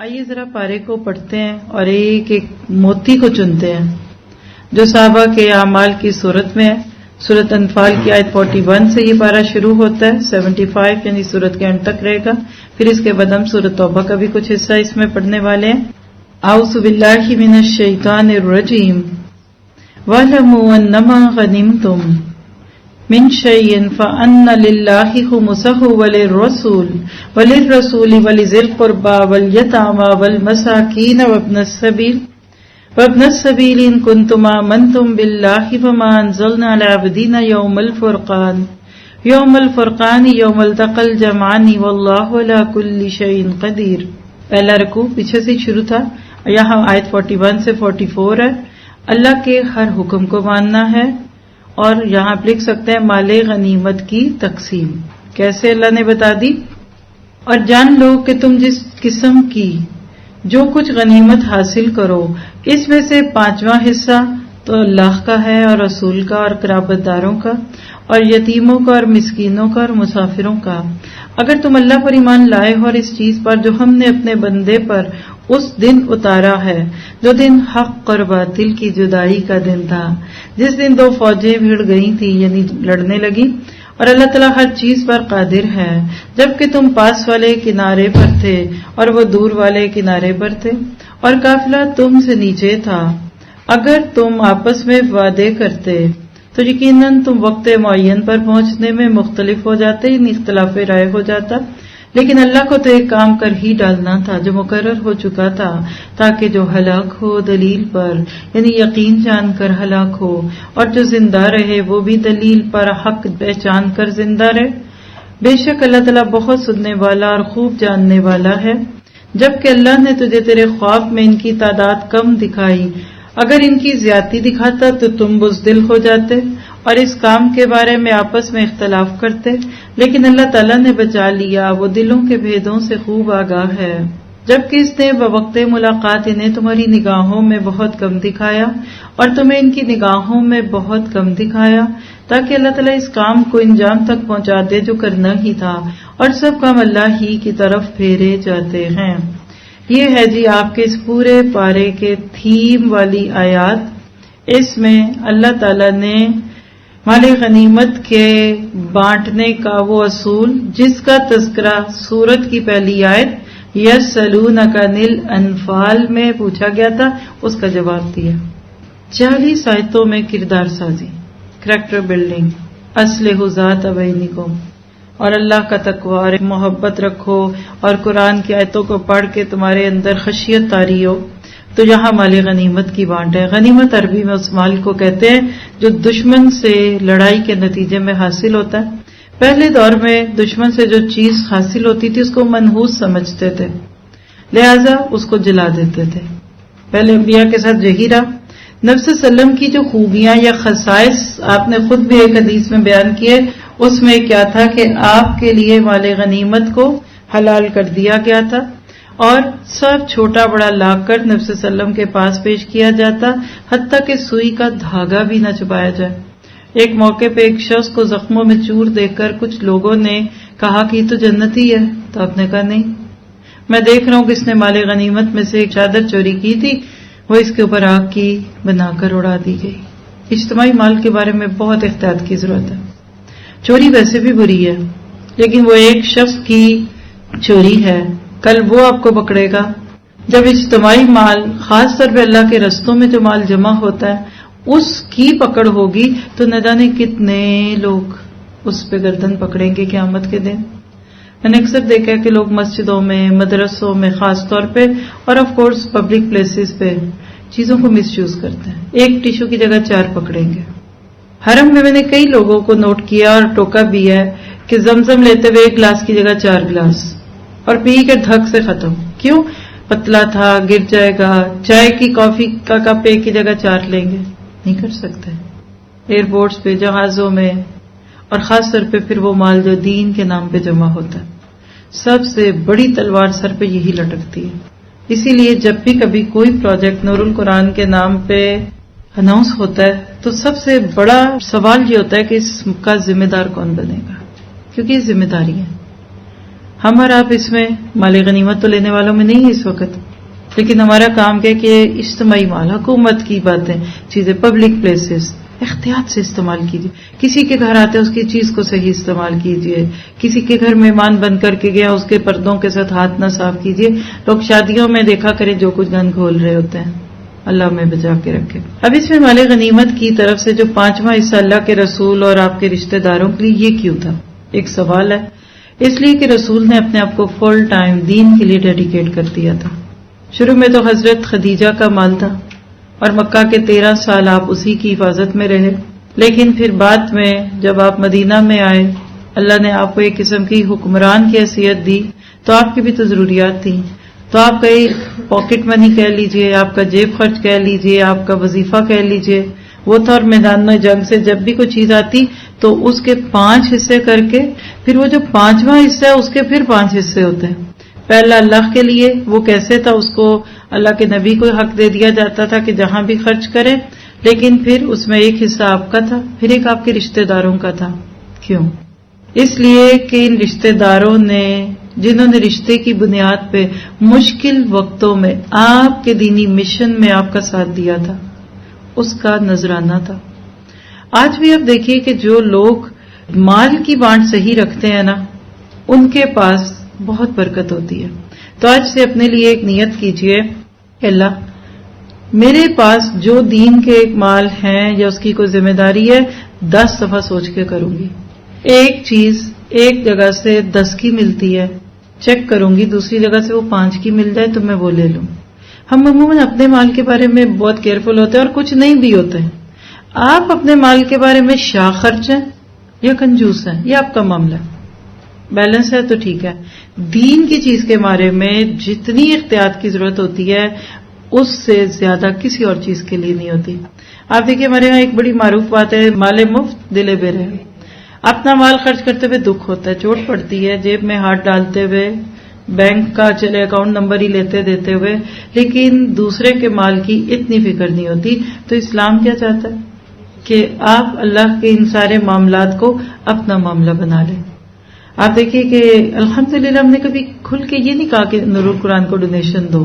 آئیے ذرا پارے کو پڑھتے ہیں اور ایک ایک موتی کو چنتے ہیں جو صحابہ کے اعمال کی صورت میں ہے. سورۃ انفال کی آیت 41 سے یہ پارہ شروع ہوتا ہے، 75 یعنی سورت کے اینڈ تک رہے گا. پھر اس کے بعد ہم سورۃ توبہ کا بھی کچھ حصہ اس میں پڑھنے والے ہیں. اعوذ باللہ من الشیطان الرجیم. وَاعْلَمُوا أَنَّمَا غَنِمْتُم من شيء فأن لله خمسه وللرسول ولذي القربى واليتامى والمساكين وابن السبيل إن كنتم آمنتم بالله فما أنزلنا على عبدنا يوم الفرقان يوم التقى الجمعان والله على كل شيء قدير. پہلا رکوع پیچھے سے شروع تھا، یہاں آیت 41 سے 44 ہے. اللہ کے ہر حکم کو ماننا ہے، اور یہاں آپ لکھ سکتے ہیں مال غنیمت کی تقسیم کیسے اللہ نے بتا دی. اور جان لو کہ تم جس قسم کی جو کچھ غنیمت حاصل کرو اس میں سے 5واں حصہ تو اللہ کا ہے اور رسول کا اور قرابت داروں کا اور یتیموں کا اور مسکینوں کا اور مسافروں کا، اگر تم اللہ پر ایمان لائے ہو اور اس چیز پر جو ہم نے اپنے بندے پر اس دن اتارا ہے، جو دن حق اور باطل کی جدائی کا دن تھا، جس دن دو فوجیں بھیڑ گئی تھی یعنی لڑنے لگی، اور اللہ تعالیٰ ہر چیز پر قادر ہے. جبکہ تم پاس والے کنارے پر تھے اور وہ دور والے کنارے پر تھے اور قافلہ تم سے نیچے تھا، اگر تم آپس میں وعدے کرتے تو یقیناً تم وقت معین پر پہنچنے میں مختلف ہو جاتے، یعنی اختلاف رائے ہو جاتا. لیکن اللہ کو تو ایک کام کر ہی ڈالنا تھا جو مقرر ہو چکا تھا، تاکہ جو ہلاک ہو دلیل پر یعنی یقین جان کر ہلاک ہو، اور جو زندہ رہے وہ بھی دلیل پر حق پہچان کر زندہ رہے. بے شک اللہ تعالیٰ بہت سننے والا اور خوب جاننے والا ہے. جبکہ اللہ نے تجھے تیرے خواب میں ان کی تعداد کم دکھائی، اگر ان کی زیادتی دکھاتا تو تم بزدل ہو جاتے اور اس کام کے بارے میں آپس میں اختلاف کرتے. لیکن اللہ تعالیٰ نے بچا لیا، وہ دلوں کے بھیدوں سے خوب آگاہ ہے. جبکہ اس نے بوقت ملاقات انہیں تمہاری نگاہوں میں بہت کم دکھایا اور تمہیں ان کی نگاہوں میں بہت کم دکھایا، تاکہ اللہ تعالیٰ اس کام کو انجام تک پہنچا دے جو کرنا ہی تھا، اور سب کام اللہ ہی کی طرف پھیرے جاتے ہیں. یہ ہے جی آپ کے اس پورے پارے کے تھیم والی آیات. اس میں اللہ تعالیٰ نے مال غنیمت کے بانٹنے کا وہ اصول جس کا تذکرہ سورت کی پہلی آیت یسألونک عن الانفال میں پوچھا گیا تھا، اس کا جواب دیا. 40 آیتوں میں کردار سازی، کریکٹر بلڈنگ، اصلحوا ذات بینکم، اور اللہ کا تقوی اور محبت رکھو، اور قرآن کی آیتوں کو پڑھ کے تمہارے اندر خشیت طاری ہو. تو یہاں مال غنیمت کی بانٹ ہے. غنیمت عربی میں اس مال کو کہتے ہیں جو دشمن سے لڑائی کے نتیجے میں حاصل ہوتا ہے. پہلے دور میں دشمن سے جو چیز حاصل ہوتی تھی اس کو منحوس سمجھتے تھے، لہذا اس کو جلا دیتے تھے. پہلے انبیاء کے ساتھ یہی رہا. نبی صلی اللہ علیہ وسلم کی جو خوبیاں یا خصائص آپ نے خود بھی ایک حدیث میں بیان کیے، اس میں کیا تھا کہ آپ کے لیے مال غنیمت کو حلال کر دیا گیا تھا، اور سب چھوٹا بڑا لا کر نبی صلی اللہ علیہ وسلم کے پاس پیش کیا جاتا، حتیٰ کہ سوئی کا دھاگا بھی نہ چھپایا جائے. ایک موقع پہ ایک شخص کو زخموں میں چور دیکھ کر کچھ لوگوں نے کہا کہ یہ تو جنتی ہے، تو آپ نے کہا نہیں، میں دیکھ رہا ہوں کہ اس نے مال غنیمت میں سے ایک چادر چوری کی تھی، وہ اس کے اوپر آگ کی بنا کر اڑا دی گئی. اجتماعی مال کے بارے میں بہت احتیاط کی ضرورت ہے. چوری ویسے بھی بری ہے، لیکن وہ ایک شخص کی چوری ہے، کل وہ آپ کو پکڑے گا. جب اجتماعی مال، خاص طور پہ اللہ کے رستوں میں جو مال جمع ہوتا ہے، اس کی پکڑ ہوگی تو نہ جانے کتنے لوگ اس پہ گردن پکڑیں گے قیامت کے دن. میں نے اکثر دیکھا ہے کہ لوگ مسجدوں میں، مدرسوں میں خاص طور پہ، اور آف کورس پبلک پلیسز پہ چیزوں کو مس یوز کرتے ہیں. ایک ٹیشو کی جگہ 4 پکڑیں گے. حرم میں نے کئی لوگوں کو نوٹ کیا اور ٹوکا بھی ہے کہ زمزم لیتے ہوئے 1 گلاس کی جگہ 4 گلاس، اور پی کے دھک سے ختم. کیوں؟ پتلا تھا، گر جائے گا. چائے کی کافی کا کپ 1 کی جگہ 4 لیں گے، نہیں کر سکتے. ایئرپورٹس پہ، جہازوں میں، اور خاص طور پہ پھر وہ مال جو دین کے نام پہ جمع ہوتا ہے، سب سے بڑی تلوار سر پہ یہی لٹکتی ہے. اسی لیے جب بھی کبھی کوئی پروجیکٹ نور القرآن کے نام پہ اناؤنس ہوتا ہے تو سب سے بڑا سوال یہ ہوتا ہے کہ اس کا ذمہ دار کون بنے گا، کیونکہ یہ ذمہ داری ہے. ہم اور آپ اس میں مال غنیمت تو لینے والوں میں نہیں ہے اس وقت، لیکن ہمارا کام کیا کہ اجتماعی مال، حکومت کی باتیں، چیزیں، پبلک پلیسز احتیاط سے استعمال کیجیے. کسی کے گھر آتے اس کی چیز کو صحیح استعمال کیجیے. کسی کے گھر مہمان بن کر کے گیا اس کے پردوں کے ساتھ ہاتھ نہ صاف کیجیے. لوگ شادیوں میں دیکھا کرے جو کچھ گند کھول رہے ہوتے ہیں، اللہ ہمیں بچا کے رکھے. اب اس میں مال غنیمت کی طرف سے جو 5واں حصہ اللہ کے رسول اور آپ کے رشتہ داروں کے لیے، یہ کیوں تھا؟ ایک سوال ہے. اس لیے کہ رسول نے اپنے آپ کو فل ٹائم دین کے لیے ڈیڈیکیٹ کر دیا تھا. شروع میں تو حضرت خدیجہ کا مال تھا اور مکہ کے 13 سال آپ اسی کی حفاظت میں رہے، لیکن پھر بعد میں جب آپ مدینہ میں آئے، اللہ نے آپ کو ایک قسم کی حکمران کی حیثیت دی، تو آپ کی بھی تو ضروریات تھیں. تو آپ کا پاکٹ منی کہہ لیجئے، آپ کا جیب خرچ کہہ لیجئے، آپ کا وظیفہ کہہ لیجئے، وہ تھا. اور میدان میں جنگ سے جب بھی کوئی چیز آتی تو اس کے 5 حصے کر کے، پھر وہ جو 5واں حصہ ہے اس کے پھر 5 حصے ہوتے ہیں. پہلا اللہ کے لیے، وہ کیسے تھا؟ اس کو اللہ کے نبی کو حق دے دیا جاتا تھا کہ جہاں بھی خرچ کریں، لیکن پھر اس میں ایک حصہ آپ کا تھا، پھر ایک آپ کے رشتہ داروں کا تھا. کیوں؟ اس لیے کہ ان رشتہ داروں نے، جنہوں نے رشتے کی بنیاد پہ مشکل وقتوں میں آپ کے دینی مشن میں آپ کا ساتھ دیا تھا، اس کا نذرانہ تھا. آج بھی آپ دیکھیے کہ جو لوگ مال کی بانٹ صحیح رکھتے ہیں نا، ان کے پاس بہت برکت ہوتی ہے. تو آج سے اپنے لیے ایک نیت کیجئے کہ اللہ میرے پاس جو دین کے ایک مال ہیں یا اس کی کوئی ذمہ داری ہے، 10 دفعہ سوچ کے کروں گی. ایک چیز ایک جگہ سے 10 کی ملتی ہے، چیک کروں گی، دوسری جگہ سے وہ 5 کی مل جائے تو میں وہ لے لوں. ہم عموماً اپنے مال کے بارے میں بہت کیئرفل ہوتے ہیں اور کچھ نہیں بھی ہوتے ہیں. آپ اپنے مال کے بارے میں شاہ خرچ ہیں یا کنجوس ہیں، یہ آپ کا معاملہ. بیلنس ہے تو ٹھیک ہے. دین کی چیز کے بارے میں جتنی احتیاط کی ضرورت ہوتی ہے اس سے زیادہ کسی اور چیز کے لیے نہیں ہوتی. آپ دیکھیے ہمارے یہاں ایک بڑی معروف بات ہے، مال مفت دل بے رحم. اپنا مال خرچ کرتے ہوئے دکھ ہوتا ہے، چوٹ پڑتی ہے، جیب میں ہاتھ ڈالتے ہوئے، بینک کا چلے اکاؤنٹ نمبر ہی لیتے دیتے ہوئے، لیکن دوسرے کے مال کی اتنی فکر نہیں ہوتی. تو اسلام کیا چاہتا ہے کہ آپ اللہ کے ان سارے معاملات کو اپنا معاملہ بنا لیں. آپ دیکھیے کہ الحمدللہ ہم نے کبھی کھل کے یہ نہیں کہا کہ نور القرآن کو ڈونیشن دو،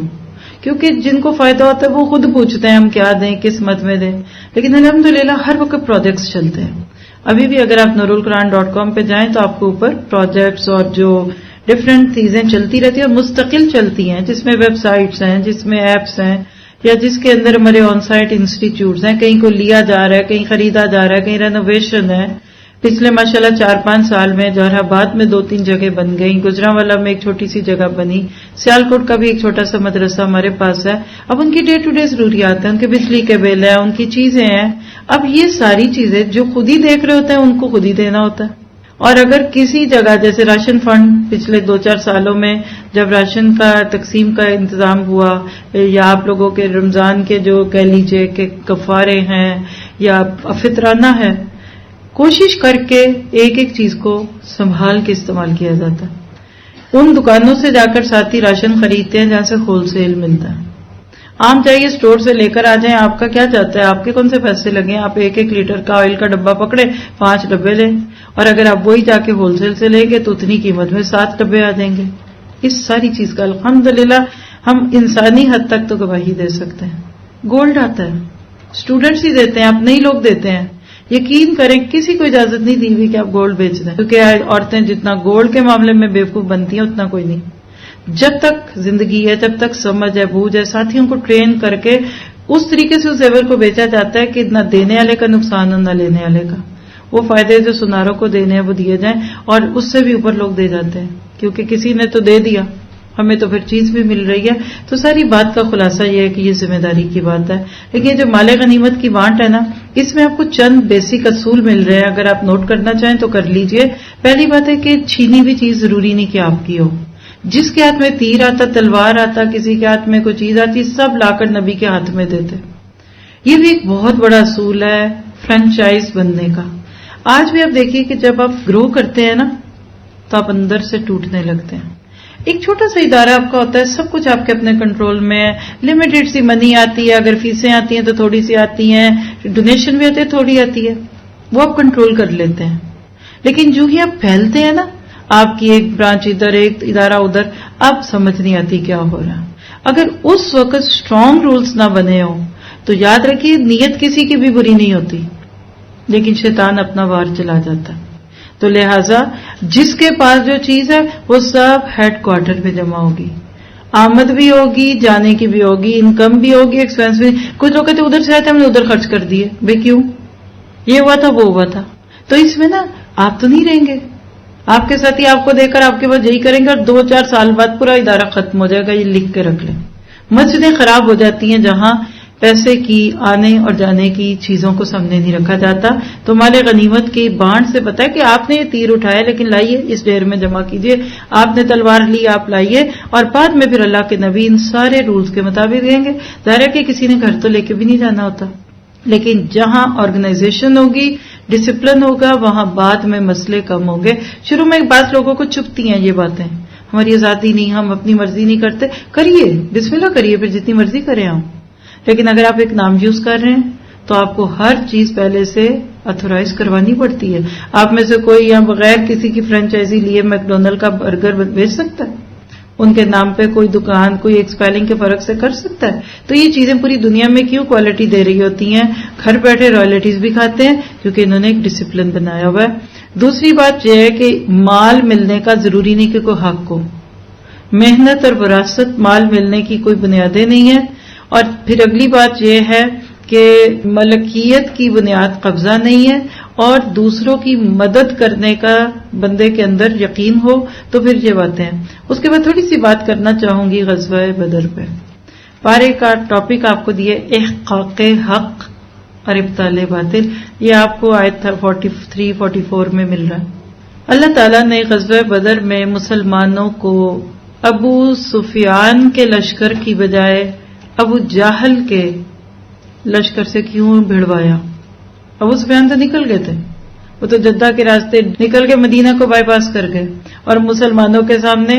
کیونکہ جن کو فائدہ ہوتا ہے وہ خود پوچھتے ہیں ہم کیا دیں، کس مت میں دیں. لیکن الحمدللہ ہر وقت پروجیکٹس چلتے ہیں. ابھی بھی اگر آپ nurulquran.com پہ جائیں تو آپ کو اوپر پروجیکٹس اور جو ڈفرینٹ چیزیں چلتی رہتی ہیں، مستقل چلتی ہیں، جس میں ویب سائٹس ہیں، جس میں ایپس ہیں، یا جس کے اندر ہمارے آن سائٹ انسٹیٹیوٹس ہیں. کہیں کو لیا جا رہا ہے، کہیں خریدا جا رہا ہے، کہیں رینوویشن ہے. پچھلے ماشاءاللہ 4-5 سال میں جوہر آباد میں 2-3 جگہ بن گئی، گجرانوالہ میں ایک چھوٹی سی جگہ بنی، سیالکوٹ کا بھی ایک چھوٹا سا مدرسہ ہمارے پاس ہے. اب ان کی ڈے ٹو ڈے ضروریات ہیں، ان کے بجلی کے بل ہیں، ان کی چیزیں ہیں. اب یہ ساری چیزیں جو خود ہی دیکھ رہے ہوتے ہیں ان کو خود ہی دینا ہوتا ہے. اور اگر کسی جگہ جیسے راشن فنڈ پچھلے 2-4 سالوں میں جب راشن کا تقسیم کا انتظام ہوا، یا آپ لوگوں کے رمضان کے جو کہہ لیجئے کہ کفارے ہیں یا فطرانہ ہے، کوشش کر کے ایک ایک چیز کو سنبھال کے استعمال کیا جاتا ہے. ان دکانوں سے جا کر ساتھی راشن خریدتے ہیں جہاں سے ہول سیل ملتا ہے. عام چاہیے اسٹور سے لے کر آ جائیں، آپ کا کیا چاہتا ہے، آپ کے کون سے پیسے لگے ہیں؟ آپ 1-1 لیٹر کا آئل کا ڈبہ پکڑے، 5 ڈبے لیں، اور اگر آپ وہی جا کے ہول سیل سے لیں گے تو اتنی قیمت میں 7 ڈبے آ جائیں گے. اس ساری چیز کا الحمدللہ ہم انسانی حد تک تو گواہی دے سکتے ہیں. گولڈ آتا ہے، اسٹوڈنٹس ہی دیتے ہیں، اپنے ہی لوگ دیتے ہیں. یقین کریں کسی کو اجازت نہیں دی ہوئی کہ آپ گولڈ بیچ دیں، کیونکہ عورتیں جتنا گولڈ کے معاملے میں بیوقوف بنتی ہیں اتنا کوئی نہیں. جب تک زندگی ہے، جب تک سمجھ ہے، بوجھ ہے، ساتھیوں کو ٹرین کر کے اس طریقے سے اس زیور کو بیچا جاتا ہے کہ نہ دینے والے کا نقصان اور نہ لینے والے کا. وہ فائدے جو سناروں کو دینے ہیں وہ دیے جائیں، اور اس سے بھی اوپر لوگ دے جاتے ہیں کیونکہ کسی نے تو دے دیا، ہمیں تو پھر چیز بھی مل رہی ہے. تو ساری بات کا خلاصہ یہ ہے کہ یہ ذمہ داری کی بات ہے. لیکن جو مال غنیمت کی بانٹ ہے نا، اس میں آپ کو چند بیسک اصول مل رہے ہیں، اگر آپ نوٹ کرنا چاہیں تو کر لیجئے. پہلی بات ہے کہ چھینی ہوئی چیز ضروری نہیں کہ آپ کی ہو. جس کے ہاتھ میں تیر آتا، تلوار آتا، کسی کے ہاتھ میں کوئی چیز آتی، سب لا کر نبی کے ہاتھ میں دیتے. یہ بھی ایک بہت بڑا اصول ہے فرینچائز بننے کا. آج بھی آپ دیکھیے کہ جب آپ گرو کرتے ہیں نا تو آپ اندر سے ٹوٹنے لگتے ہیں. ایک چھوٹا سا ادارہ آپ کا ہوتا ہے، سب کچھ آپ کے اپنے کنٹرول میں ہے، لمیٹڈ سی منی آتی ہے، اگر فیسیں آتی ہیں تو تھوڑی سی آتی ہیں، ڈونیشن بھی آتی ہے، تھوڑی آتی ہے، وہ آپ کنٹرول کر لیتے ہیں. لیکن جو ہی آپ پھیلتے ہیں نا، آپ کی ایک برانچ ادھر، ایک ادارہ ادھر، اب سمجھ نہیں آتی کیا ہو رہا. اگر اس وقت اسٹرانگ رولز نہ بنے ہوں تو یاد رکھیے نیت کسی کی بھی بری نہیں ہوتی، لیکن شیطان اپنا وار چلا جاتا ہے. تو لہذا جس کے پاس جو چیز ہے وہ سب ہیڈ کوارٹر پہ جمع ہوگی، آمد بھی ہوگی، جانے کی بھی ہوگی، انکم بھی ہوگی، ایکسپینس بھی. کچھ لوگ کہتے ادھر سے آئے تھے ہم نے ادھر خرچ کر دیے. بھائی کیوں؟ یہ ہوا تھا وہ ہوا تھا. تو اس میں نا آپ تو نہیں رہیں گے، آپ کے ساتھ ہی آپ کو دیکھ کر آپ کے پاس یہی کریں گے اور 2-4 سال بعد پورا ادارہ ختم ہو جائے گا. یہ لکھ کے رکھ لیں. مسجدیں خراب ہو جاتی ہیں جہاں پیسے کی آنے اور جانے کی چیزوں کو سامنے نہیں رکھا جاتا. تو مال غنیمت کی بانٹ سے پتا ہے کہ آپ نے یہ تیر اٹھایا لیکن لائیے اس ڈھیر میں جمع کیجیے، آپ نے تلوار لی آپ لائیے، اور بعد میں پھر اللہ کے نبی ان سارے رولز کے مطابق دیں گے. ظاہر ہے کہ کسی نے گھر تو لے کے بھی نہیں جانا ہوتا، لیکن جہاں آرگنائزیشن ہوگی، ڈسپلن ہوگا، وہاں بعد میں مسئلے کم ہوں گے. شروع میں بعض لوگوں کو چبھتی ہیں یہ باتیں، ہماری آزادی نہیں، ہم اپنی مرضی نہیں کرتے. کریے، بسم اللہ کریے، پھر جتنی مرضی کریں آپ. لیکن اگر آپ ایک نام یوز کر رہے ہیں تو آپ کو ہر چیز پہلے سے اتھورائز کروانی پڑتی ہے. آپ میں سے کوئی یہاں بغیر کسی کی فرینچائزی لیے میکڈونلڈ کا برگر بیچ سکتا ہے؟ ان کے نام پہ کوئی دکان کوئی ایک سپیلنگ کے فرق سے کر سکتا ہے؟ تو یہ چیزیں پوری دنیا میں کیوں کوالٹی دے رہی ہوتی ہیں؟ گھر بیٹھے رائلٹیز بھی کھاتے ہیں کیونکہ انہوں نے ایک ڈسپلن بنایا ہوا ہے. دوسری بات یہ ہے کہ مال ملنے کا ضروری نہیں کہ کوئی حق ہو. محنت اور وراثت مال ملنے کی کوئی بنیادیں نہیں ہیں. اور پھر اگلی بات یہ ہے کہ ملکیت کی بنیاد قبضہ نہیں ہے، اور دوسروں کی مدد کرنے کا بندے کے اندر یقین ہو تو پھر یہ باتیں ہیں. اس کے بعد تھوڑی سی بات کرنا چاہوں گی غزوہ بدر پہ. پارے کا ٹاپک آپ کو دیے احقاق حق اور ابطال باطل. یہ آپ کو آیت 43-44 میں مل رہا ہے. اللہ تعالیٰ نے غزوہ بدر میں مسلمانوں کو ابو سفیان کے لشکر کی بجائے ابو جہل کے لشکر سے کیوں بھیڑوایا؟ ابو سفیان تو نکل گئے تھے، وہ تو جدہ کے راستے نکل کے مدینہ کو بائی پاس کر گئے، اور مسلمانوں کے سامنے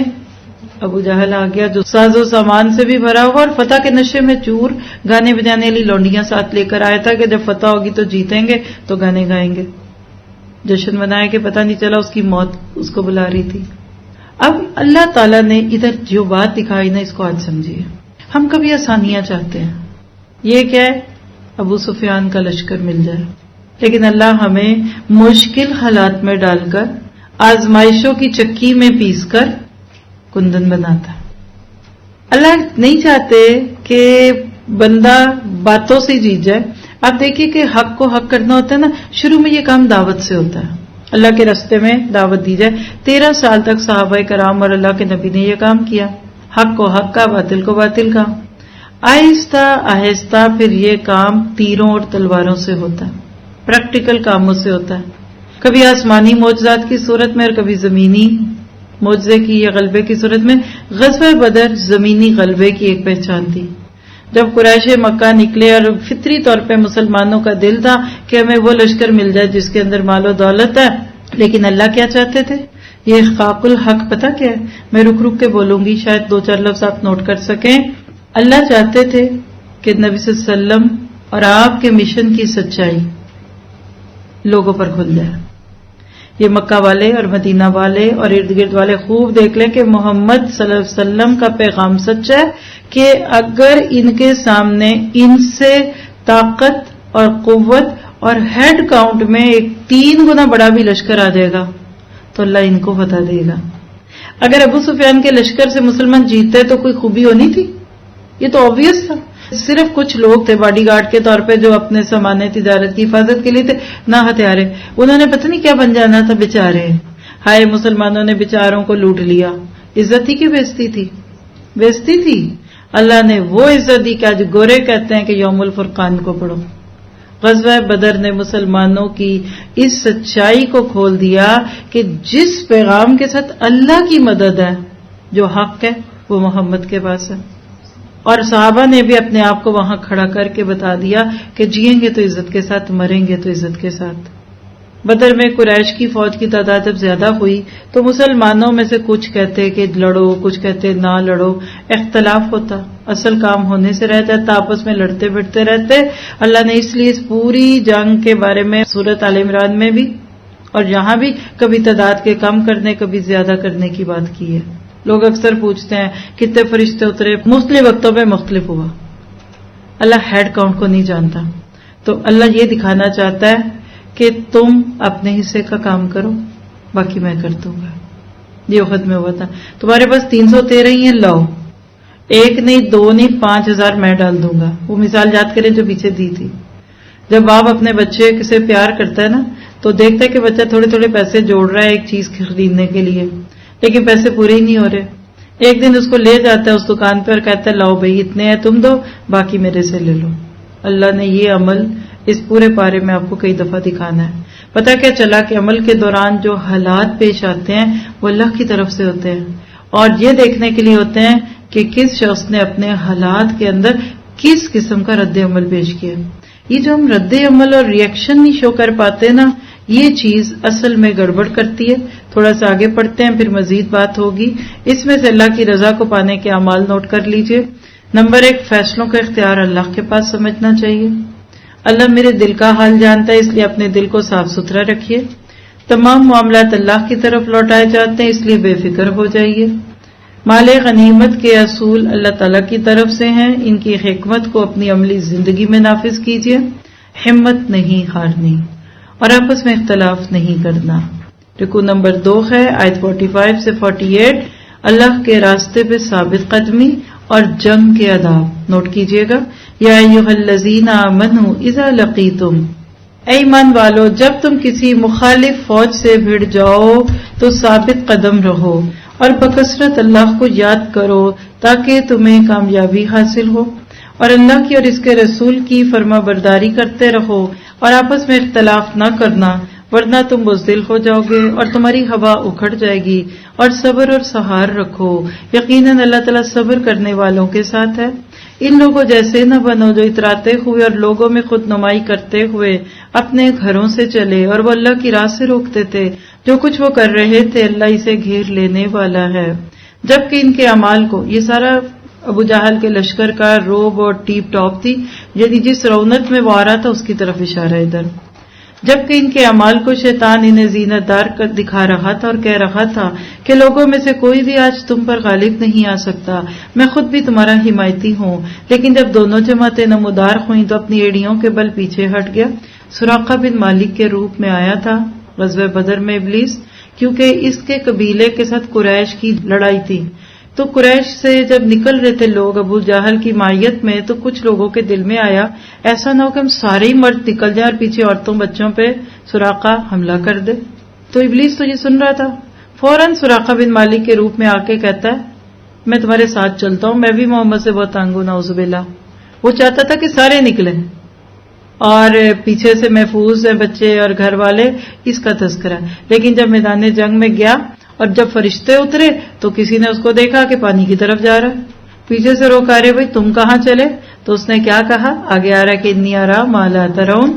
ابو جہل آ گیا جو ساز و سامان سے بھی بھرا ہوا اور فتح کے نشے میں چور، گانے بجانے والی لونڈیاں ساتھ لے کر آیا تھا کہ جب فتح ہوگی تو جیتیں گے تو گانے گائیں گے. جشن منایا کہ پتہ نہیں چلا اس کی موت اس کو بلا رہی تھی. اب اللہ تعالیٰ نے ادھر جو بات دکھائی نا اس کو آج سمجھیے. ہم کبھی آسانیاں چاہتے ہیں، یہ کیا ہے؟ ابو سفیان کا لشکر مل جائے، لیکن اللہ ہمیں مشکل حالات میں ڈال کر آزمائشوں کی چکی میں پیس کر کندن بناتا ہے. اللہ نہیں چاہتے کہ بندہ باتوں سے جیت جائے. آپ دیکھیے کہ حق کو حق کرنا ہوتا ہے نا، شروع میں یہ کام دعوت سے ہوتا ہے، اللہ کے راستے میں دعوت دی جائے. 13 سال تک صحابہ کرام اور اللہ کے نبی نے یہ کام کیا، حق کو حق کا، باطل کو باطل کا. آہستہ آہستہ پھر یہ کام تیروں اور تلواروں سے ہوتا ہے، پریکٹیکل کاموں سے ہوتا ہے، کبھی آسمانی معجزات کی صورت میں اور کبھی زمینی معجزے کی یا غلبے کی صورت میں. غزوہ بدر زمینی غلبے کی ایک پہچان تھی. جب قریش مکہ نکلے اور فطری طور پہ مسلمانوں کا دل تھا کہ ہمیں وہ لشکر مل جائے جس کے اندر مال و دولت ہے، لیکن اللہ کیا چاہتے تھے؟ یہ احقاق الحق پتہ کیا ہے؟ میں رک رک کے بولوں گی، شاید 2-4 لفظ آپ نوٹ کر سکیں. اللہ چاہتے تھے کہ نبی صلی اللہ علیہ وسلم اور آپ کے مشن کی سچائی لوگوں پر کھل جائے. یہ مکہ والے اور مدینہ والے اور ارد گرد والے خوب دیکھ لیں کہ محمد صلی اللہ علیہ وسلم کا پیغام سچ ہے کہ اگر ان کے سامنے ان سے طاقت اور قوت اور ہیڈ کاؤنٹ میں 3 گنا بڑا بھی لشکر آ جائے گا تو اللہ ان کو فتح دے گا. اگر ابو سفیان کے لشکر سے مسلمان جیتے تو کوئی خوبی ہونی تھی؟ یہ تو آبویس تھا. صرف کچھ لوگ تھے باڈی گارڈ کے طور پہ جو اپنے سامان تجارت کی حفاظت کے لیے تھے، نہ ہتھیارے. انہوں نے پتہ نہیں کیا بن جانا تھا بیچارے. ہائے مسلمانوں نے بیچاروں کو لوٹ لیا. عزت ہی کی بیزتی تھی، بیزتی تھی. اللہ نے وہ عزت دی کہ آج گورے کہتے ہیں کہ یوم الفرقان کو پڑھو. غزوہ بدر نے مسلمانوں کی اس سچائی کو کھول دیا کہ جس پیغام کے ساتھ اللہ کی مدد ہے، جو حق ہے وہ محمد کے پاس ہے. اور صحابہ نے بھی اپنے آپ کو وہاں کھڑا کر کے بتا دیا کہ جئیں گے تو عزت کے ساتھ، مریں گے تو عزت کے ساتھ. بدر میں قریش کی فوج کی تعداد جب زیادہ ہوئی تو مسلمانوں میں سے کچھ کہتے کہ لڑو، کچھ کہتے نہ لڑو. اختلاف ہوتا، اصل کام ہونے سے رہ جاتا، آپس میں لڑتے بڑھتے رہتے. اللہ نے اس لیے اس پوری جنگ کے بارے میں سورۃ آل عمران میں بھی اور یہاں بھی کبھی تعداد کے کم کرنے کبھی زیادہ کرنے کی بات کی ہے. لوگ اکثر پوچھتے ہیں کتنے فرشتے اترے, مختلف وقتوں میں مختلف ہوا. اللہ ہیڈ کاؤنٹ کو نہیں جانتا. تو اللہ یہ دکھانا چاہتا ہے کہ تم اپنے حصے کا کام کرو, باقی میں کر دوں گا. یہ وقت میں ہوا تھا, تمہارے پاس 313 ہی ہیں, لاؤ, 1 نہیں 2 نہیں 5000 میں ڈال دوں گا. وہ مثال یاد کریں جو پیچھے دی تھی. جب باپ اپنے بچے سے پیار کرتا ہے نا تو دیکھتا ہے کہ بچہ تھوڑے تھوڑے پیسے جوڑ رہا ہے ایک چیز خریدنے کے لیے, لیکن پیسے پورے ہی نہیں ہو رہے. ایک دن اس کو لے جاتا ہے اس دکان پہ اور کہتا ہے لاؤ بھائی اتنے ہیں تم دو, باقی میرے سے لے لو. اللہ نے یہ عمل اس پورے پارے میں آپ کو کئی دفعہ دکھانا ہے. پتہ کیا چلا کہ عمل کے دوران جو حالات پیش آتے ہیں وہ اللہ کی طرف سے ہوتے ہیں, اور یہ دیکھنے کے لیے ہوتے ہیں کہ کس شخص نے اپنے حالات کے اندر کس قسم کا رد عمل پیش کیا. یہ جو ہم رد عمل اور ریئیکشن نہیں شو کر پاتے نا, یہ چیز اصل میں گڑبڑ کرتی ہے. تھوڑا سا آگے پڑھتے ہیں پھر مزید بات ہوگی. اس میں سے اللہ کی رضا کو پانے کے اعمال نوٹ کر لیجئے. نمبر 1, فیصلوں کا اختیار اللہ کے پاس سمجھنا چاہیے. اللہ میرے دل کا حال جانتا ہے, اس لیے اپنے دل کو صاف ستھرا رکھیے. تمام معاملات اللہ کی طرف لوٹائے جاتے ہیں, اس لیے بے فکر ہو جائیے. مال غنیمت کے اصول اللہ تعالیٰ کی طرف سے ہیں, ان کی حکمت کو اپنی عملی زندگی میں نافذ کیجیے. ہمت نہیں ہارنی اور آپس میں اختلاف نہیں کرنا. رکوع نمبر 2 ہے آیت 45 سے 48, اللہ کے راستے پہ ثابت قدمی اور جنگ کے آداب نوٹ کیجیے گا. یا ایھا الذین آمنوا اذا لقیتم, اے ایمان والو جب تم کسی مخالف فوج سے بھڑ جاؤ تو ثابت قدم رہو اور بکثرت اللہ کو یاد کرو تاکہ تمہیں کامیابی حاصل ہو, اور اللہ کی اور اس کے رسول کی فرما برداری کرتے رہو اور آپس میں اختلاف نہ کرنا, ورنہ تم بزدل ہو جاؤ گے اور تمہاری ہوا اکھڑ جائے گی. اور صبر اور سہار رکھو, یقیناً اللہ تعالیٰ صبر کرنے والوں کے ساتھ ہے. ان لوگوں جیسے نہ بنو جو اتراتے ہوئے اور لوگوں میں خود نمائی کرتے ہوئے اپنے گھروں سے چلے, اور وہ اللہ کی راہ سے روکتے تھے. جو کچھ وہ کر رہے تھے اللہ اسے گھیر لینے والا ہے. جبکہ ان کے اعمال کو, یہ سارا ابو جہل کے لشکر کا روب اور ٹیپ ٹاپ تھی, یعنی جس رونق میں وہ آ رہا تھا اس کی طرف اشارہ ادھر. جبکہ ان کے اعمال کو شیطان انہیں زینت دار کر دکھا رہا تھا اور کہہ رہا تھا کہ لوگوں میں سے کوئی بھی آج تم پر غالب نہیں آ سکتا, میں خود بھی تمہارا حمایتی ہوں. لیکن جب دونوں جماعتیں نمودار ہوئیں تو اپنی ایڑیوں کے بل پیچھے ہٹ گیا. سراقہ بن مالک کے روپ میں آیا تھا غزوہ بدر میں ابلیس, کیونکہ اس کے قبیلے کے ساتھ قریش کی لڑائی تھی. تو قریش سے جب نکل رہے تھے لوگ ابو جہل کی مائیت میں, تو کچھ لوگوں کے دل میں آیا ایسا نہ ہو کہ ہم سارے ہی مرد نکل جائیں اور پیچھے عورتوں بچوں پہ سراقہ حملہ کر دے. تو ابلیس تو یہ سن رہا تھا, فوراً سراقہ بن مالک کے روپ میں آ کے کہتا ہے میں تمہارے ساتھ چلتا ہوں, میں بھی محمد سے بہت تنگ ہوں نعوذ باللہ. وہ چاہتا تھا کہ سارے نکلیں اور پیچھے سے محفوظ ہیں بچے اور گھر والے, اس کا تذکرہ. لیکن جب میدان جنگ میں گیا اور جب فرشتے اترے تو کسی نے اس کو دیکھا کہ پانی کی طرف جا رہا ہے, پیچھے سے روکا رہے بھائی تم کہاں چلے. تو اس نے کیا کہا, آگے آ رہا کہ انی ارا ما لا ترون,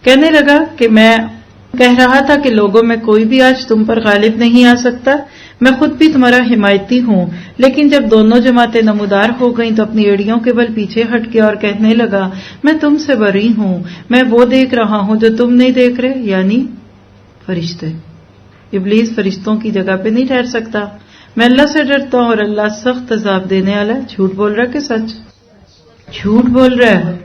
کہنے لگا کہ میں کہہ رہا تھا کہ لوگوں میں کوئی بھی آج تم پر غالب نہیں آ سکتا, میں خود بھی تمہارا حمایتی ہوں. لیکن جب دونوں جماعتیں نمودار ہو گئیں تو اپنی ایڑیوں کے بل پیچھے ہٹ گیا اور کہنے لگا میں تم سے بری ہوں, میں وہ دیکھ رہا ہوں جو تم نہیں دیکھ رہے, یعنی فرشتے. ابلیس فرشتوں کی جگہ پہ نہیں ٹھہر سکتا. میں اللہ سے ڈرتا ہوں اور اللہ سخت عذاب دینے والا ہے. جھوٹ بول رہا ہے کہ سچ؟ جھوٹ بول رہا ہے.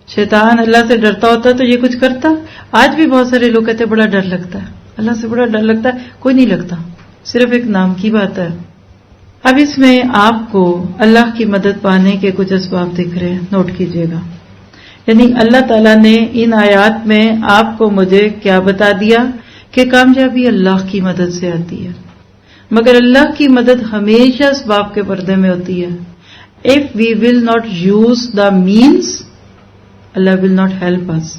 شیطان اللہ سے ڈرتا ہوتا تو یہ کچھ کرتا؟ آج بھی بہت سارے لوگ کہتے ہیں بڑا ڈر لگتا ہے, اللہ سے بڑا ڈر لگتا ہے. کوئی نہیں لگتا, صرف ایک نام کی بات ہے. اب اس میں آپ کو اللہ کی مدد پانے کے کچھ اسباب دکھ رہے ہیں, نوٹ کیجئے گا. یعنی اللہ تعالیٰ نے ان آیات میں آپ کو مجھے کیا بتا دیا کہ کامیابی اللہ کی مدد سے آتی ہے, مگر اللہ کی مدد ہمیشہ اسباب کے پردے میں ہوتی ہے. If we will not use the means, Allah will not help us.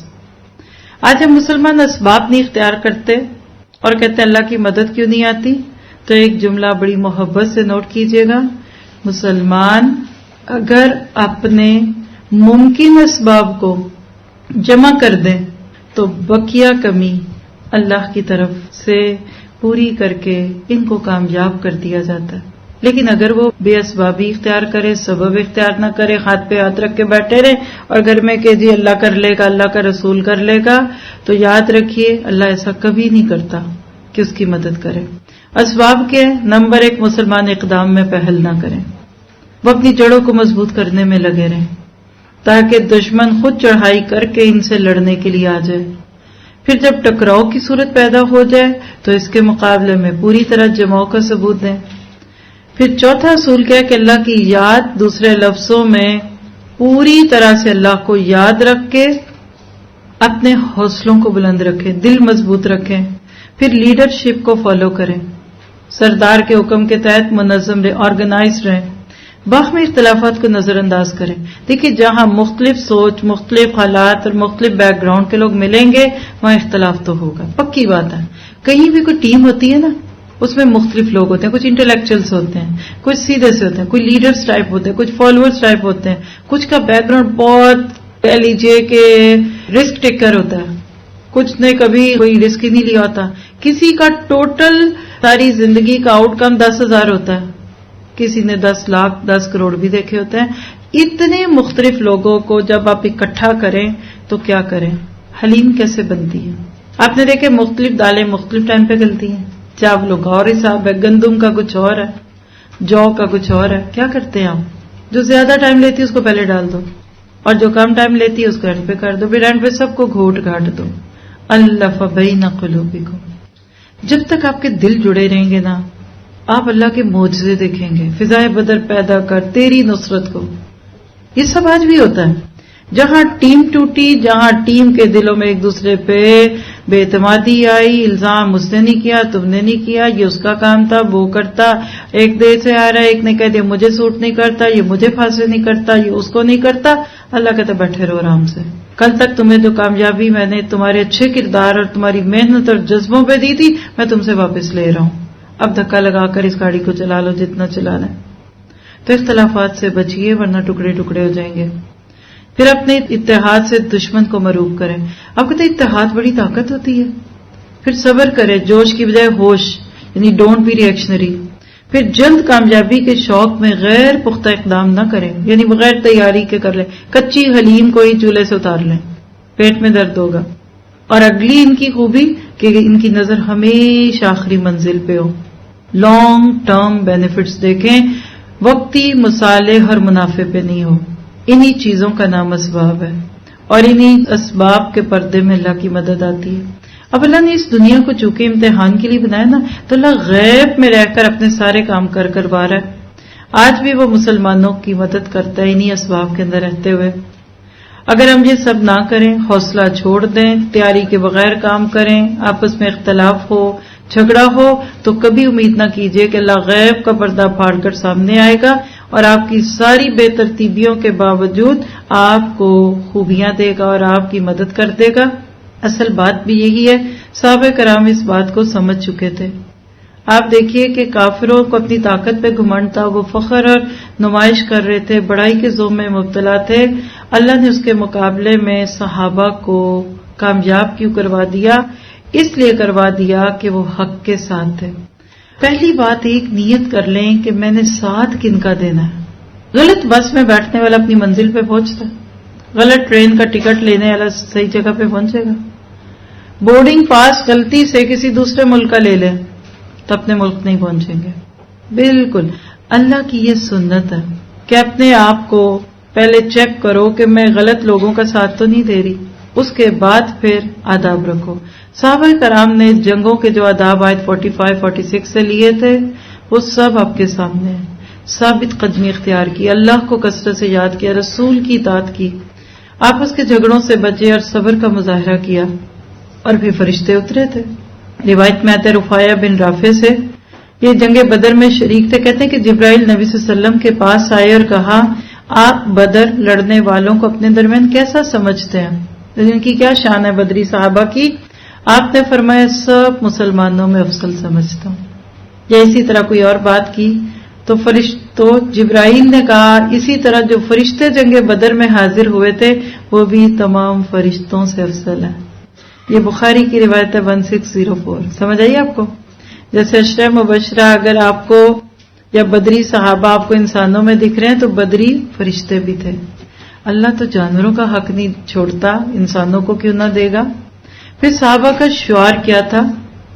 آج ہم مسلمان اسباب نہیں اختیار کرتے اور کہتے ہیں اللہ کی مدد کیوں نہیں آتی. تو ایک جملہ بڑی محبت سے نوٹ کیجئے گا, مسلمان اگر اپنے ممکن اسباب کو جمع کر دیں تو بقیہ کمی اللہ کی طرف سے پوری کر کے ان کو کامیاب کر دیا جاتا ہے. لیکن اگر وہ بے اسبابی اختیار کرے، سبب اختیار نہ کرے، ہاتھ پہ ہاتھ رکھ کے بیٹھے رہے اور گھر میں کہ جی اللہ کر لے گا، اللہ کا رسول کر لے گا، تو یاد رکھیے اللہ ایسا کبھی نہیں کرتا کہ اس کی مدد کرے۔ اسباب کے نمبر 1 مسلمان اقدام میں پہل نہ کریں، وہ اپنی جڑوں کو مضبوط کرنے میں لگے رہیں تاکہ دشمن خود چڑھائی کر کے ان سے لڑنے کے لیے آ جائے۔ پھر جب ٹکراؤ کی صورت پیدا ہو جائے تو اس کے مقابلے میں پوری طرح جماؤ کا ثبوت دیں۔ پھر چوتھا اصول کیا ہے کہ اللہ کی یاد، دوسرے لفظوں میں پوری طرح سے اللہ کو یاد رکھ کے اپنے حوصلوں کو بلند رکھیں، دل مضبوط رکھیں۔ پھر لیڈرشپ کو فالو کریں، سردار کے حکم کے تحت منظم رہیں، آرگنائزڈ رہیں، باہمی اختلافات کو نظر انداز کریں۔ دیکھیے جہاں مختلف سوچ، مختلف حالات اور مختلف بیک گراؤنڈ کے لوگ ملیں گے وہاں اختلاف تو ہوگا، پکی بات ہے۔ کہیں بھی کوئی ٹیم ہوتی ہے نا، اس میں مختلف لوگ ہوتے ہیں، کچھ انٹلیکچوئلس ہوتے ہیں، کچھ سیدھے سے ہوتے ہیں، کوئی لیڈرز ٹائپ ہوتے ہیں، کچھ فالوورز ٹائپ ہوتے ہیں، کچھ کا بیک گراؤنڈ بہت کہہ لیجیے کہ رسک ٹیکر ہوتا ہے، کچھ نے کبھی کوئی رسک ہی نہیں لیا ہوتا، کسی کا ٹوٹل ساری زندگی کا آؤٹ کم 10,000 ہوتا ہے، کسی نے 10 لاکھ 10 کروڑ بھی دیکھے ہوتے ہیں۔ اتنے مختلف لوگوں کو جب آپ اکٹھا کریں تو کیا کریں، حلیم کیسے بنتی ہے؟ آپ نے دیکھے مختلف دالیں مختلف ٹائم پہ گلتی ہیں، چاولوں کا اور حساب ہے، گندم کا کچھ اور ہے، جو کا کچھ اور ہے۔ کیا کرتے ہیں آپ؟ جو زیادہ ٹائم لیتی ہے اس کو پہلے ڈال دو اور جو کم ٹائم لیتی ہے اس کو اینڈ پہ کر دو، پھر اینڈ پہ سب کو گھوٹ گھاٹ دو۔ الف بین قلوبکم، جب تک آپ کے دل جڑے رہیں گے نا آپ اللہ کے معجزے دیکھیں گے، فضائے بدر پیدا کر تیری نصرت کو۔ یہ سب آج بھی ہوتا ہے، جہاں ٹیم ٹوٹی، جہاں ٹیم کے دلوں میں ایک دوسرے پہ بے اعتمادی آئی، الزام اس نے نہیں کیا، تم نے نہیں کیا، یہ اس کا کام تھا، وہ کرتا، ایک دیر سے آ رہا ہے، ایک نے کہہ دیا مجھے سوٹ نہیں کرتا، یہ مجھے پھانسی نہیں کرتا، یہ اس کو نہیں کرتا، اللہ کہتا بیٹھے رہو آرام سے، کل تک تمہیں جو کامیابی میں نے تمہارے اچھے کردار اور تمہاری محنت اور جذبوں پہ دی تھی میں تم سے واپس لے رہا ہوں، اب دھکا لگا کر اس گاڑی کو چلا لو جتنا چلانا ہے۔ تو اختلافات سے بچیے ورنہ ٹکڑے ٹکڑے ہو جائیں گے۔ پھر اپنے اتحاد سے دشمن کو مروب کریں۔ آپ کہتے ہیں اتحاد بڑی طاقت ہوتی ہے۔ پھر صبر کریں، جوش کی بجائے ہوش، یعنی ڈونٹ بی ریئیکشنری۔ پھر جلد کامیابی کے شوق میں غیر پختہ اقدام نہ کریں، یعنی بغیر تیاری کے کر لیں، کچی حلیم کو ہی چولہے سے اتار لیں، پیٹ میں درد ہوگا۔ اور اگلی ان کی خوبی کہ ان کی نظر ہمیشہ آخری منزل پہ ہو، لانگ ٹرم بینیفٹس دیکھیں، وقتی مصالح اور منافع پہ نہیں ہو۔ انہی چیزوں کا نام اسباب ہے اور انہی اسباب کے پردے میں اللہ کی مدد آتی ہے۔ اب اللہ نے اس دنیا کو چونکہ امتحان کے لیے بنایا نا، تو اللہ غیب میں رہ کر اپنے سارے کام کروا رہا ہے۔ آج بھی وہ مسلمانوں کی مدد کرتا ہے انہی اسباب کے اندر رہتے ہوئے۔ اگر ہم یہ سب نہ کریں، حوصلہ چھوڑ دیں، تیاری کے بغیر کام کریں، آپس میں اختلاف ہو، جھگڑا ہو، تو کبھی امید نہ کیجیے کہ اللہ غیب کا پردہ پھاڑ کر سامنے آئے گا اور آپ کی ساری بے ترتیبیوں کے باوجود آپ کو خوبیاں دے گا اور آپ کی مدد کر دے گا۔ اصل بات بھی یہی ہے، صحابہ کرام اس بات کو سمجھ چکے تھے۔ آپ دیکھیے کہ کافروں کو اپنی طاقت پہ گھمنڈ تھا، وہ فخر اور نمائش کر رہے تھے، بڑائی کے ذوق میں مبتلا تھے۔ اللہ نے اس کے مقابلے میں صحابہ کو کامیاب کیوں کروا دیا؟ اس لیے کروا دیا کہ وہ حق کے ساتھ تھے۔ پہلی بات ایک نیت کر لیں کہ میں نے ساتھ کن کا دینا ہے۔ غلط بس میں بیٹھنے والا اپنی منزل پہ پہنچتا ہے، غلط ٹرین کا ٹکٹ لینے والا صحیح جگہ پہ پہنچے گا۔ بورڈنگ پاس غلطی سے کسی دوسرے ملک کا لے لیں تو اپنے ملک نہیں پہنچیں گے۔ بالکل اللہ کی یہ سنت ہے کہ اپنے آپ کو پہلے چیک کرو کہ میں غلط لوگوں کا ساتھ تو نہیں دے رہی، اس کے بعد پھر آداب رکھو۔ صحابہ کرام نے جنگوں کے جو آداب آیت 45-46 سے لیے تھے وہ سب آپ کے سامنے ہیں۔ ثابت قدمی اختیار کی، اللہ کو کثرت سے یاد کیا، رسول کی اطاعت کی، آپس کے جھگڑوں سے بچے اور صبر کا مظاہرہ کیا، اور پھر فرشتے اترے تھے۔ روایت میں آتا ہے رفاعہ بن رافع سے، یہ جنگ بدر میں شریک تھے، کہتے ہیں کہ جبرائیل نبی صلی اللہ علیہ وسلم کے پاس آئے اور کہا آپ بدر لڑنے والوں کو اپنے درمیان کیسا سمجھتے ہیں؟ ان کی کیا شان ہے بدری صحابہ کی؟ آپ نے فرمایا سب مسلمانوں میں افضل سمجھتا ہوں۔ یا اسی طرح کوئی اور بات کی تو جبرائیل نے کہا اسی طرح جو فرشتے جنگ بدر میں حاضر ہوئے تھے وہ بھی تمام فرشتوں سے افضل ہے۔ یہ بخاری کی روایت ہے 1604۔ سمجھ آئیے آپ کو؟ جیسے اشرہ مبشرہ اگر آپ کو یا بدری صحابہ آپ کو انسانوں میں دکھ رہے ہیں تو بدری فرشتے بھی تھے. اللہ تو جانوروں کا حق نہیں چھوڑتا، انسانوں کو کیوں نہ دے گا. پھر صحابہ کا شعار کیا تھا،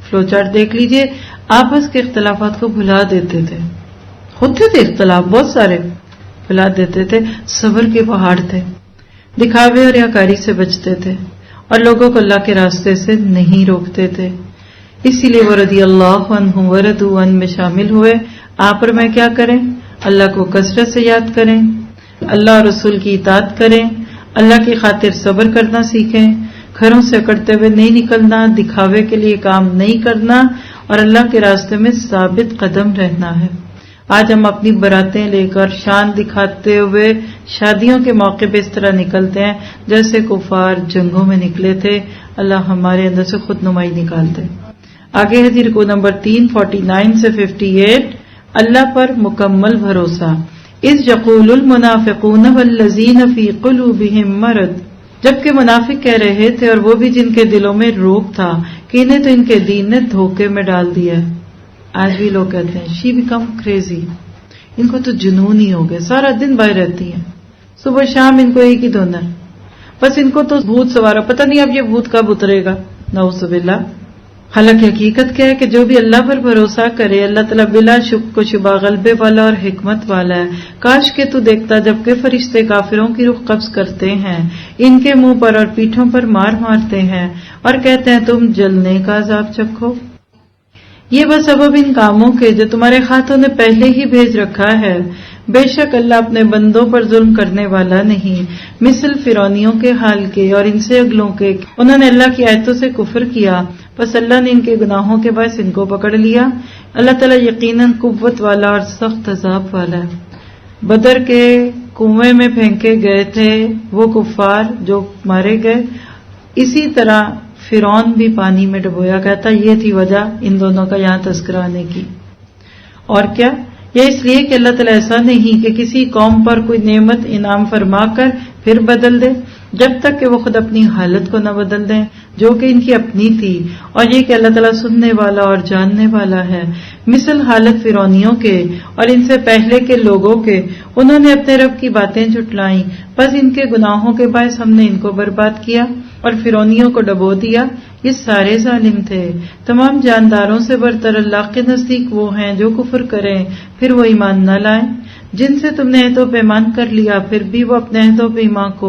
فلو چارٹ دیکھ لیجئے. آپس کے اختلافات کو بھلا دیتے تھے. ہوتے تھے اختلاف بہت سارے، بھلا دیتے تھے. صبر کے پہاڑ تھے. دکھاوے اور ریاکاری سے بچتے تھے اور لوگوں کو اللہ کے راستے سے نہیں روکتے تھے. اسی لیے وہ رضی اللہ عنہ ورضوا عنہ میں شامل ہوئے. آپ اور میں کیا کریں؟ اللہ کو کثرت سے یاد کریں، اللہ اور رسول کی اطاعت کریں، اللہ کی خاطر صبر کرنا سیکھیں، گھروں سے اکڑتے ہوئے نہیں نکلنا، دکھاوے کے لیے کام نہیں کرنا اور اللہ کے راستے میں ثابت قدم رہنا ہے. آج ہم اپنی براتیں لے کر شان دکھاتے ہوئے شادیوں کے موقع پہ اس طرح نکلتے ہیں جیسے کفار جنگوں میں نکلے تھے. اللہ ہمارے اندر سے خود نمائی نکال دے. آگے ہے رکوع نمبر 3 49 سے 58. اللہ پر مکمل بھروسہ. اذ یقول المنافقون والذین فی قلوبہم مرض، جبکہ منافق کہہ رہے تھے اور وہ بھی جن کے دلوں میں روگ تھا کہ انہیں تو ان کے دین نے دھوکے میں ڈال دیا. آج بھی لوگ کہتے ہیں شی بیکم کریزی، ان کو تو جنون ہی ہو گئے، سارا دن باہر رہتی ہیں، صبح شام ان کو ایک ہی دھن ہے، بس ان کو تو بھوت سوارا، پتہ نہیں اب یہ بھوت کب اترے گا، نعوذ باللہ. حالانکہ حقیقت کیا ہے کہ جو بھی اللہ پر بھروسہ کرے اللہ تعالیٰ بلا شک و شبہ غلبے والا اور حکمت والا ہے. کاش کہ تو دیکھتا جبکہ فرشتے کافروں کی روح قبض کرتے ہیں، ان کے منہ پر اور پیٹھوں پر مارتے ہیں اور کہتے ہیں تم جلنے کا عذاب چکھو. یہ بس سبب ان کاموں کے جو تمہارے ہاتھوں نے پہلے ہی بھیج رکھا ہے. بے شک اللہ اپنے بندوں پر ظلم کرنے والا نہیں، مثل فرعونیوں کے حال کے اور ان سے اگلوں کے. انہوں نے اللہ کی آیتوں سے کفر کیا، بس اللہ نے ان کے گناہوں کے باعث ان کو پکڑ لیا. اللہ تعالیٰ یقیناً قوت والا اور سخت عذاب والا ہے. بدر کے کنویں میں پھینکے گئے تھے وہ کفار جو مارے گئے، اسی طرح فرعون بھی پانی میں ڈبویا گیا تھا. یہ تھی وجہ ان دونوں کا یہاں تذکرہ آنے کی. اور کیا؟ یہ اس لیے کہ اللہ تعالیٰ ایسا نہیں کہ کسی قوم پر کوئی نعمت انعام فرما کر پھر بدل دے جب تک کہ وہ خود اپنی حالت کو نہ بدل دیں جو کہ ان کی اپنی تھی، اور یہ کہ اللہ تعالیٰ سننے والا اور جاننے والا ہے. مثل حالت فرعونیوں کے اور ان سے پہلے کے لوگوں کے، انہوں نے اپنے رب کی باتیں جھٹلائیں، بس ان کے گناہوں کے باعث ہم نے ان کو برباد کیا اور فرعونیوں کو ڈبو دیا. یہ سارے ظالم تھے. تمام جانداروں سے برتر اللہ کے نزدیک وہ ہیں جو کفر کریں پھر وہ ایمان نہ لائیں. جن سے تم نے عہد و پیمان کر لیا پھر بھی وہ اپنے عہد و پیمان کو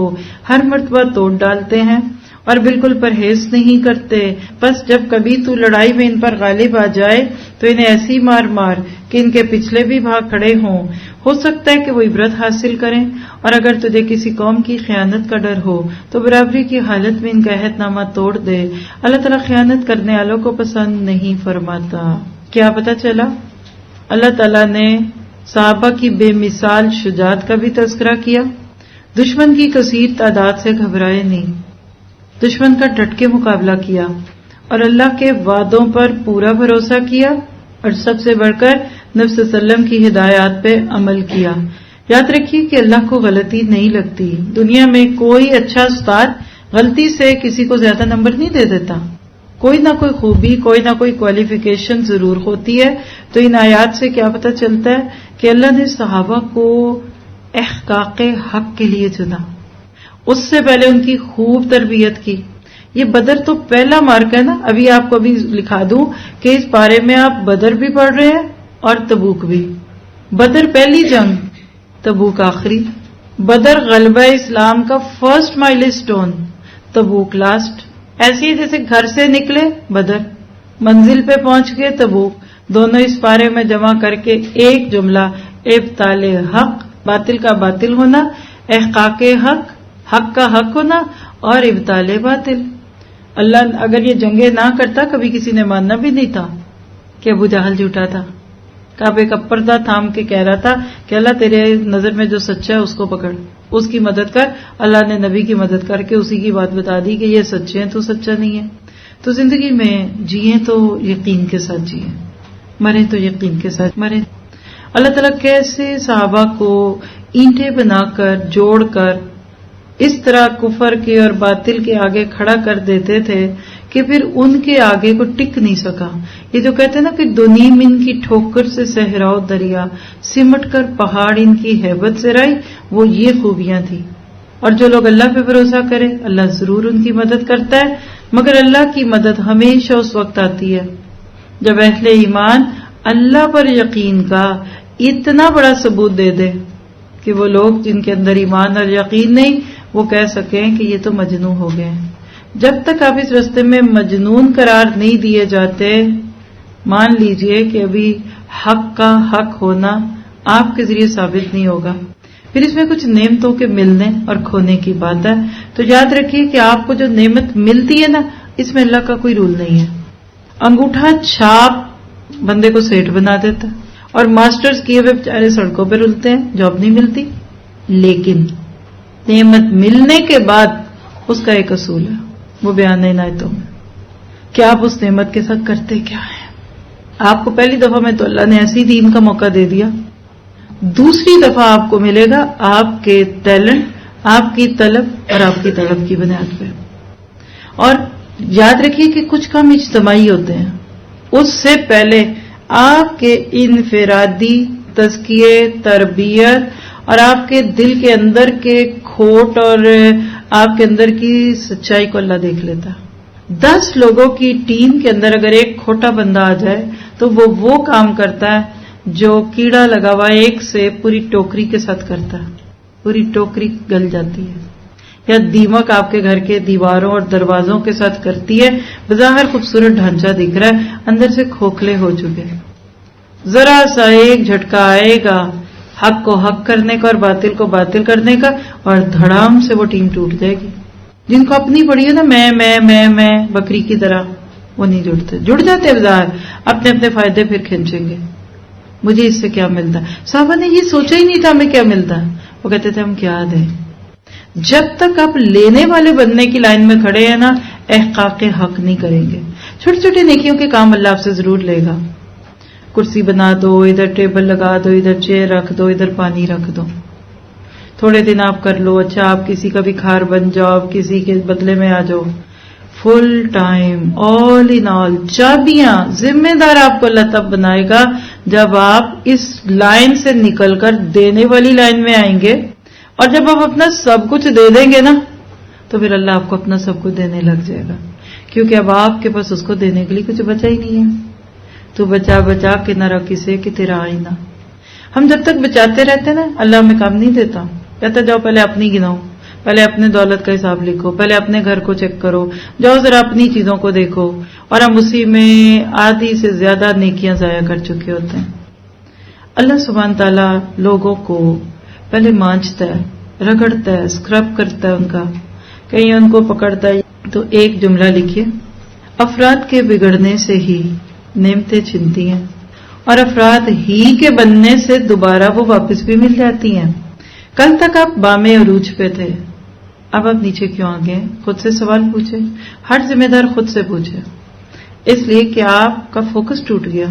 ہر مرتبہ توڑ ڈالتے ہیں اور بالکل پرہیز نہیں کرتے. بس جب کبھی تو لڑائی میں ان پر غالب آ جائے تو انہیں ایسی مار کہ ان کے پچھلے بھی بھاگ کھڑے ہوں. ہو سکتا ہے کہ وہ عبرت حاصل کریں. اور اگر تجھے کسی قوم کی خیانت کا ڈر ہو تو برابری کی حالت میں ان کا عہد نامہ توڑ دے. اللہ تعالیٰ خیانت کرنے والوں کو پسند نہیں فرماتا. کیا پتہ چلا؟ اللہ تعالیٰ نے صحابہ کی بے مثال شجاعت کا بھی تذکرہ کیا. دشمن کی کثیر تعداد سے گھبرائے نہیں، دشمن کا ڈٹ کے مقابلہ کیا اور اللہ کے وعدوں پر پورا بھروسہ کیا اور سب سے بڑھ کر نبی صلی اللہ علیہ وسلم کی ہدایات پہ عمل کیا. یاد رکھیے کہ اللہ کو غلطی نہیں لگتی. دنیا میں کوئی اچھا استاد غلطی سے کسی کو زیادہ نمبر نہیں دے دیتا. کوئی نہ کوئی خوبی، کوئی نہ کوئی کوالیفیکیشن ضرور ہوتی ہے. تو ان آیات سے کیا پتہ چلتا ہے کہ اللہ نے صحابہ کو احقاق حق کے لیے چنا، اس سے پہلے ان کی خوب تربیت کی. یہ بدر تو پہلا مارکا ہے نا. ابھی آپ کو بھی لکھا دوں کہ اس بارے میں آپ بدر بھی پڑھ رہے ہیں اور تبوک بھی. بدر پہلی جنگ، تبوک آخری. بدر غلبہ اسلام کا فرسٹ مائل سٹون، تبوک لاسٹ. ایسے ہی جیسے گھر سے نکلے بدر، منزل پہ پہنچ گئے تبوک. دونوں اس پارے میں جمع کر کے ایک جملہ، ابطال حق، باطل کا باطل ہونا، احقاق حق، حق کا حق ہونا اور ابطال باطل. اللہ اگر یہ جنگیں نہ کرتا کبھی کسی نے ماننا بھی نہیں تھا کہ ابو جہل جھوٹا تھا. کعبے کا پردہ تھام کے کہہ رہا تھا کہ اللہ تیرے نظر میں جو سچا ہے اس کو پکڑ، اس کی مدد کر. اللہ نے نبی کی مدد کر کے اسی کی بات بتا دی کہ یہ سچے ہیں تو سچا نہیں ہے. تو زندگی میں جیئیں تو یقین کے ساتھ جیئیں، مریں تو یقین کے ساتھ مریں. اللہ تعالیٰ کیسے صحابہ کو اینٹیں بنا کر جوڑ کر اس طرح کفر کے اور باطل کے آگے کھڑا کر دیتے تھے کہ پھر ان کے آگے کو ٹک نہیں سکا. یہ جو کہتے ہیں نا کہ دونیم ان کی ٹھوکر سے صحراؤ دریا، سمٹ کر پہاڑ ان کی ہیبت سے رائی، وہ یہ خوبیاں تھی. اور جو لوگ اللہ پہ بھروسہ کرے اللہ ضرور ان کی مدد کرتا ہے، مگر اللہ کی مدد ہمیشہ اس وقت آتی ہے جب اہل ایمان اللہ پر یقین کا اتنا بڑا ثبوت دے دے کہ وہ لوگ جن کے اندر ایمان اور یقین نہیں وہ کہہ سکیں کہ یہ تو مجنون ہو گئے ہیں. جب تک آپ اس راستے میں مجنون قرار نہیں دیے جاتے، مان لیجئے کہ ابھی حق کا حق ہونا آپ کے ذریعے ثابت نہیں ہوگا. پھر اس میں کچھ نعمتوں کے ملنے اور کھونے کی بات ہے، تو یاد رکھیے کہ آپ کو جو نعمت ملتی ہے نا، اس میں اللہ کا کوئی رول نہیں ہے. انگوٹھا چھاپ بندے کو سیٹ بنا دیتا ہے، اور ماسٹرز کیے ہوئے بیچارے سڑکوں پہ رلتے ہیں، جاب نہیں ملتی. لیکن نعمت ملنے کے بعد اس کا ایک اصول ہے، وہ بیان عنایتوں میں کہ آپ اس نعمت کے ساتھ کرتے کیا ہیں. آپ کو پہلی دفعہ میں تو اللہ نے ایسی دین کا موقع دے دیا، دوسری دفعہ آپ کو ملے گا آپ کے ٹیلنٹ، آپ کی طلب اور آپ کی طلب کی بنیاد پہ. اور یاد رکھیے کہ کچھ کام اجتماعی ہوتے ہیں، اس سے پہلے آپ کے انفرادی تزکیے، تربیت اور آپ کے دل کے اندر کے کھوٹ اور آپ کے اندر کی سچائی کو اللہ دیکھ لیتا. 10 لوگوں کی ٹیم کے اندر اگر ایک کھوٹا بندہ آ جائے تو وہ کام کرتا ہے جو کیڑا لگا ہوا ایک سے پوری ٹوکری کے ساتھ کرتا ہے، پوری ٹوکری گل جاتی ہے. یا دیمک آپ کے گھر کے دیواروں اور دروازوں کے ساتھ کرتی ہے، بظاہر خوبصورت ڈھانچہ دکھ رہا ہے، اندر سے کھوکھلے ہو چکے. ذرا سا ایک جھٹکا آئے گا حق کو حق کرنے کا اور باطل کو باطل کرنے کا، اور دھڑام سے وہ ٹیم ٹوٹ جائے گی. جن کو اپنی پڑی ہے نا میں بکری کی طرح، وہ نہیں جڑتے، جڑ جاتے بظاہر، اپنے اپنے فائدے پھر کھینچیں گے. مجھے اس سے کیا ملتا ہے؟ صحابہ نے یہ سوچا ہی نہیں تھا ہمیں کیا ملتا ہے، وہ کہتے تھے ہم کیا دیں. جب تک آپ لینے والے بننے کی لائن میں کھڑے ہیں نا، احقاق حق نہیں کریں گے. چھوٹے چھوٹے نیکیوں کے کام اللہ آپ سے ضرور لے گا. کرسی بنا دو، ادھر ٹیبل لگا دو، ادھر چیئر رکھ دو، ادھر پانی رکھ دو. تھوڑے دن آپ کر لو، اچھا آپ کسی کا بھکھار بن جاؤ، آپ کسی کے بدلے میں آ جاؤ. فل ٹائم آل ان آل چابیاں ذمہ دار آپ کو اللہ تب بنائے گا جب آپ اس لائن سے نکل کر دینے والی لائن میں آئیں گے. اور جب آپ اپنا سب کچھ دے دیں گے نا تو پھر اللہ آپ کو اپنا سب کچھ دینے لگ جائے گا، کیونکہ اب آپ کے پاس اس کو دینے کے لیے کچھ بچا ہی نہیں ہے. تو بچا بچا کے نہ رکھ اسے کہ تیرا آئینہ. ہم جب تک بچاتے رہتے نا اللہ ہمیں کام نہیں دیتا، کہتا جاؤ پہلے اپنی گناؤ، پہلے اپنے دولت کا حساب لکھو، پہلے اپنے گھر کو چیک کرو، جاؤ ذرا اپنی چیزوں کو دیکھو. اور ہم اسی میں آدھی سے زیادہ نیکیاں ضائع کر چکے ہوتے ہیں. اللہ سبحانہ تعالیٰ لوگوں کو پہلے مانچتا ہے، رگڑتا ہے، اسکرب کرتا ہے ان کا، کہیں ان کو پکڑتا ہے. تو ایک جملہ لکھیے، افراد کے بگڑنے سے ہی نعمتیں چھنتی ہیں، اور افراد ہی کے بننے سے دوبارہ وہ واپس بھی مل جاتی ہیں. کل تک آپ بام عروج پہ تھے، اب آپ نیچے کیوں آ گئے؟ خود سے سوال پوچھے. ہر ذمہ دار خود سے پوچھے. اس لیے کہ آپ کا فوکس ٹوٹ گیا،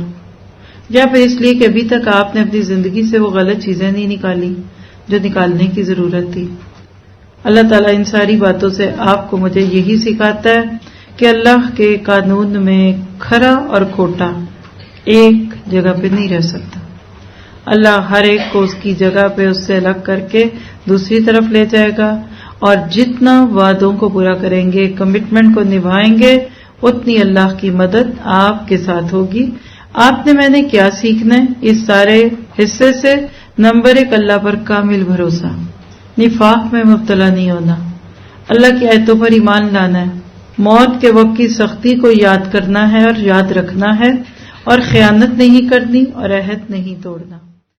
یا پھر اس لیے کہ ابھی تک آپ نے اپنی زندگی سے وہ غلط چیزیں نہیں نکالی جو نکالنے کی ضرورت تھی. اللہ تعالیٰ ان ساری باتوں سے آپ کو مجھے یہی سکھاتا ہے کہ اللہ کے قانون میں کھرا اور کھوٹا ایک جگہ پہ نہیں رہ سکتا. اللہ ہر ایک کو اس کی جگہ پہ اس سے الگ کر کے دوسری طرف لے جائے گا، اور جتنا وعدوں کو پورا کریں گے، کمٹمنٹ کو نبھائیں گے، اتنی اللہ کی مدد آپ کے ساتھ ہوگی. آپ نے میں نے کیا سیکھنا ہے اس سارے حصے سے؟ نمبر 1 اللہ پر کامل بھروسہ، نفاق میں مبتلا نہیں ہونا، اللہ کی آیتوں پر ایمان لانا ہے، موت کے وقت کی سختی کو یاد کرنا ہے اور یاد رکھنا ہے، اور خیانت نہیں کرنی اور عہد نہیں توڑنا.